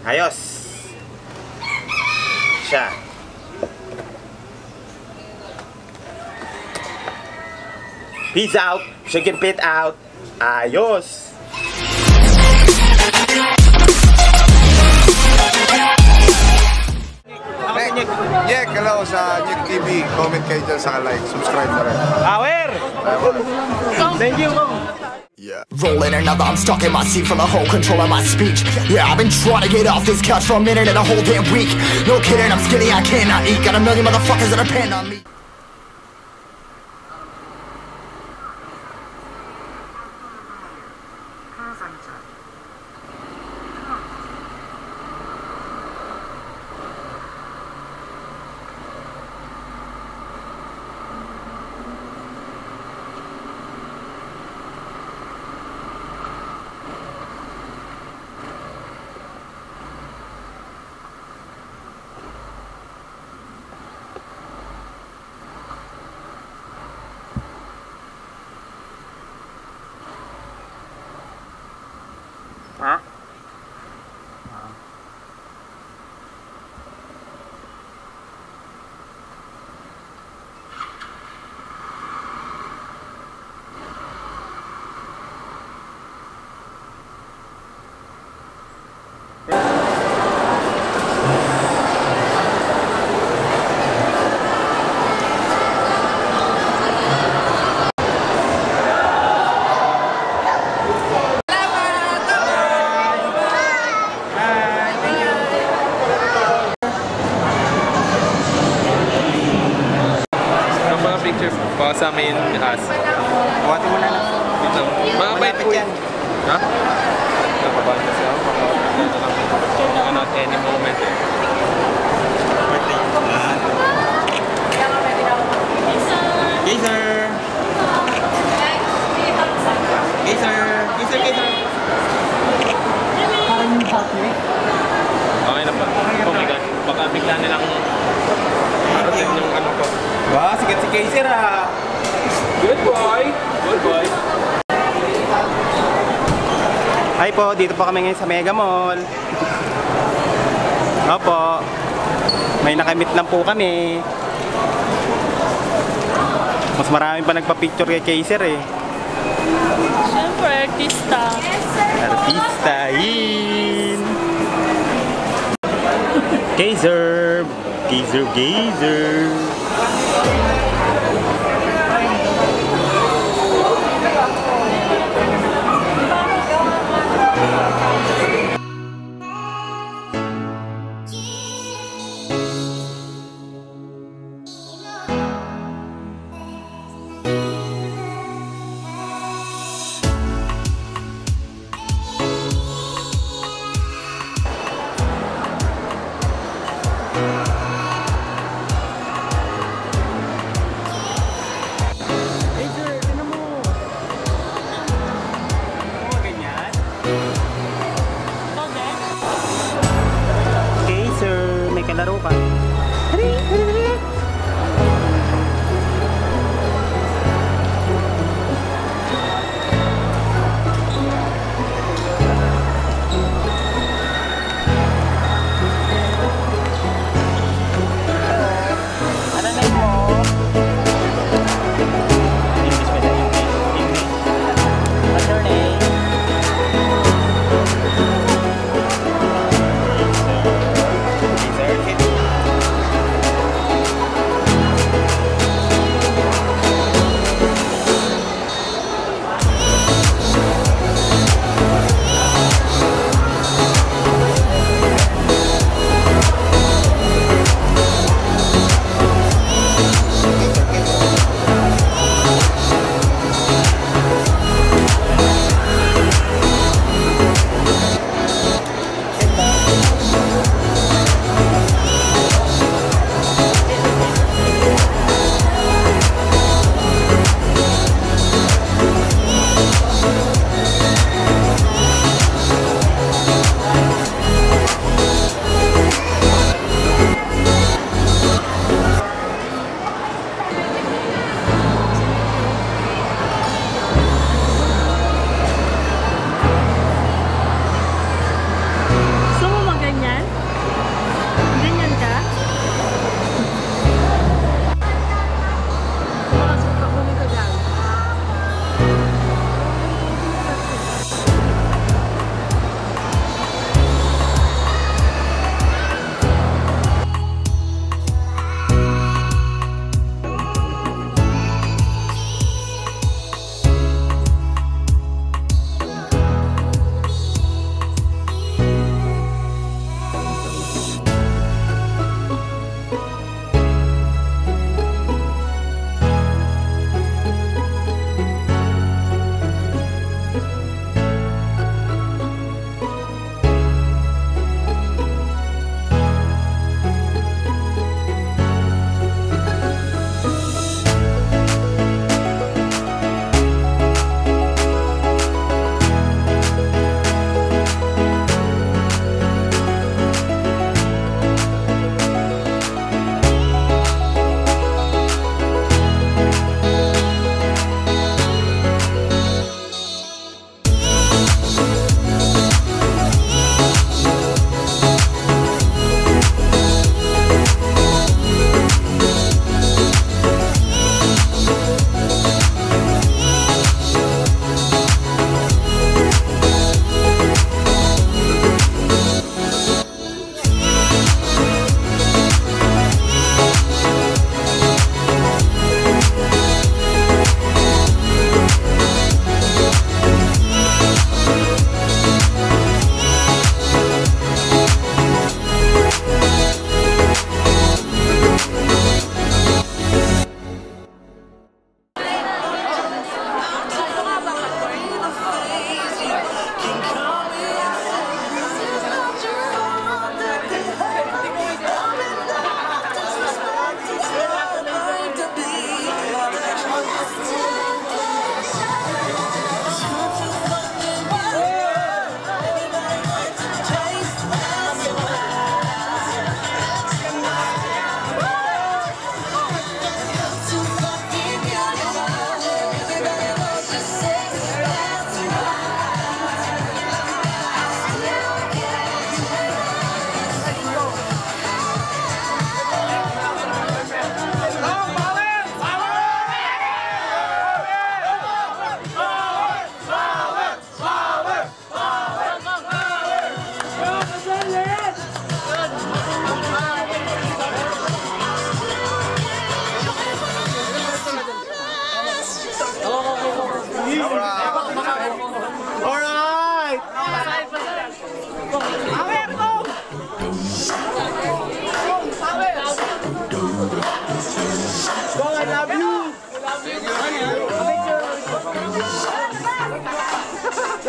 Ayos. Siya. Peace out. Chicken pit out. Ayos. Yek, hello sa CongTV. Comment kayo dyan sa like. Subscribe na rin. Awer! Thank you, Cong. Yeah. Rolling another, I'm stuck in my seat from the whole control of my speech. Yeah, I've been trying to get off this couch for a minute and a whole damn week. No kidding, I'm skinny, I cannot eat. Got a million motherfuckers that depend on me. Ha? Baka sa amin as. Buhati mo na lang. Mga bait po yan. Ha? Nakabahan kasi ako. Baka not any moment eh. Gazer! Gazer! Gazer! Gazer! Parang yung partner. Okay na pa. Oh my god. Baka bigla nilang parating yung ano ko. Wah, sikat si Gazer ah! Good boy! Good boy! Hi po, dito po kami ngayon sa Mega Mall. Opo. May nakamit lang po kami. Mas marami pa nagpa-picture kay Gazer eh. Siyempre, artista. Artistahin! Gazer! Gazer, Gazer!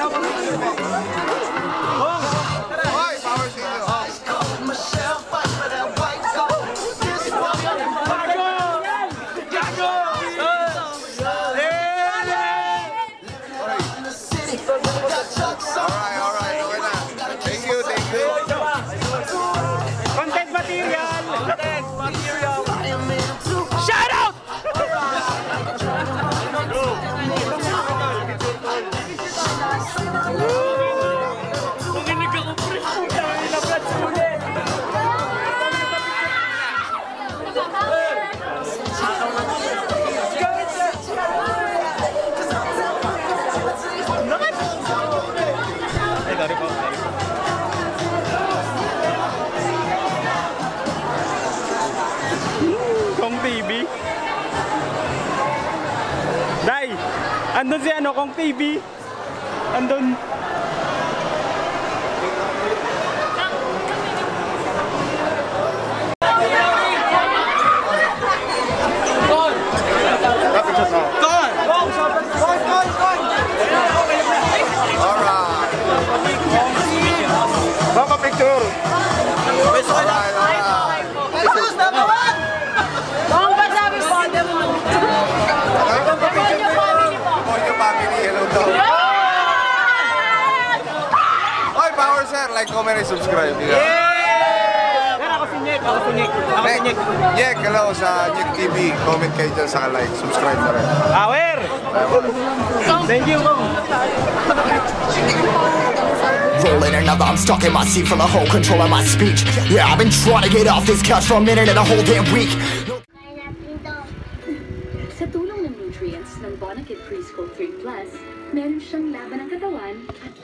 Hoy, power sinyo. Alright, okay na. Thank you. Content material! Shout out! CongTV. Day, andun si CongTV. Andun. Alright. Baka picture. Like, comment, and subscribe. AkoSiNiEk. Yek, hello sa Nyek TV. Comment kayo dyan sa like. Subscribe na rin. Awer! Thank you, Cong. Rolling another, I'm stuck in my seat from the whole control of my speech. Yeah, I've been trying to get off this couch for a minute and a whole damn week. Sa tulong ng nutrients ng Bonakid Preschool 3 Plus, meron siyang laban ng katawan at